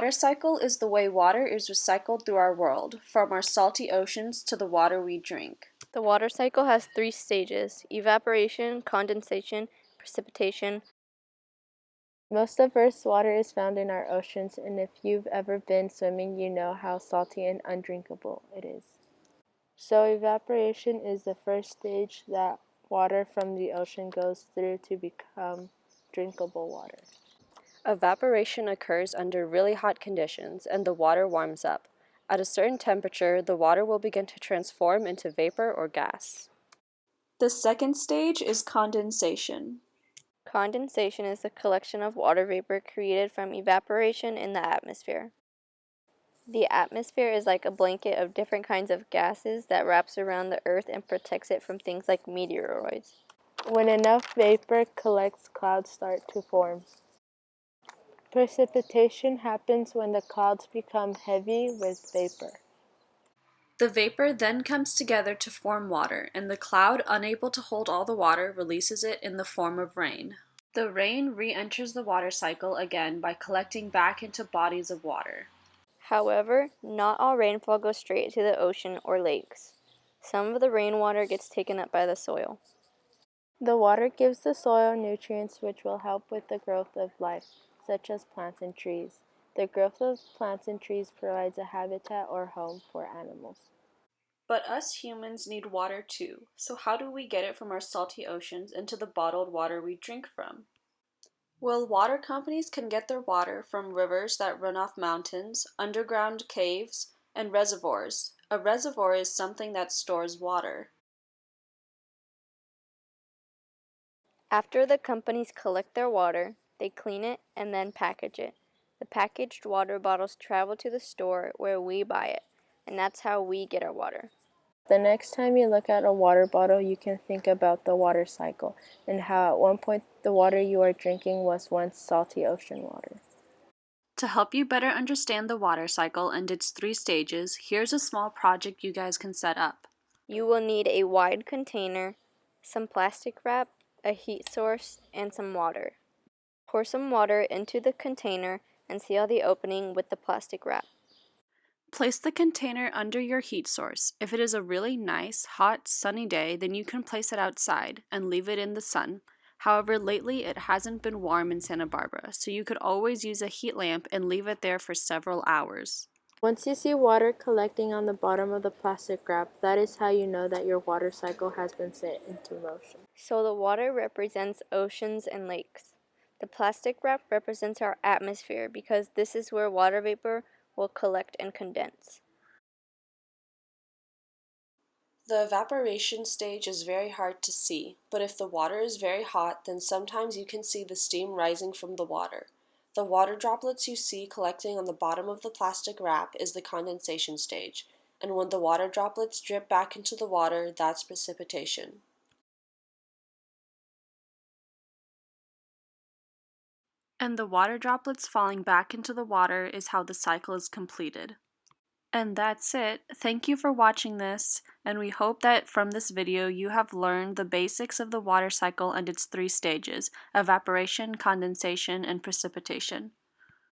water cycle is the way water is recycled through our world, from our salty oceans to the water we drink. The water cycle has 3 stages: evaporation, condensation, precipitation. Most of Earth's water is found in our oceans, and if you've ever been swimming, you know how salty and undrinkable it is. So evaporation is the first stage that water from the ocean goes through to become drinkable water. Evaporation occurs under really hot conditions and the water warms up. At a certain temperature, the water will begin to transform into vapor or gas. The second stage is condensation. Condensation is the collection of water vapor created from evaporation in the atmosphere. The atmosphere is like a blanket of different kinds of gases that wraps around the Earth and protects it from things like meteoroids. When enough vapor collects, clouds start to form. Precipitation happens when the clouds become heavy with vapor. The vapor then comes together to form water, and the cloud, unable to hold all the water, releases it in the form of rain. The rain re-enters the water cycle again by collecting back into bodies of water. However, not all rainfall goes straight to the ocean or lakes. Some of the rainwater gets taken up by the soil. The water gives the soil nutrients which will help with the growth of life, such as plants and trees. The growth of plants and trees provides a habitat or home for animals. But us humans need water too, so how do we get it from our salty oceans into the bottled water we drink from? Well, water companies can get their water from rivers that run off mountains, underground caves, and reservoirs. A reservoir is something that stores water. After the companies collect their water, they clean it and then package it. The packaged water bottles travel to the store where we buy it, and that's how we get our water. The next time you look at a water bottle, you can think about the water cycle and how at one point the water you are drinking was once salty ocean water. To help you better understand the water cycle and its 3 stages, here's a small project you guys can set up. You will need a wide container, some plastic wrap, a heat source, and some water. Pour some water into the container and seal the opening with the plastic wrap. Place the container under your heat source. If it is a really nice, hot, sunny day, then you can place it outside and leave it in the sun. However, lately it hasn't been warm in Santa Barbara, so you could always use a heat lamp and leave it there for several hours. Once you see water collecting on the bottom of the plastic wrap, that is how you know that your water cycle has been set into motion. So the water represents oceans and lakes. The plastic wrap represents our atmosphere because this is where water vapor will collect and condense. The evaporation stage is very hard to see, but if the water is very hot, then sometimes you can see the steam rising from the water. The water droplets you see collecting on the bottom of the plastic wrap is the condensation stage, and when the water droplets drip back into the water, that's precipitation. And the water droplets falling back into the water is how the cycle is completed. And that's it. Thank you for watching this, and we hope that from this video you have learned the basics of the water cycle and its 3 stages: evaporation, condensation, and precipitation.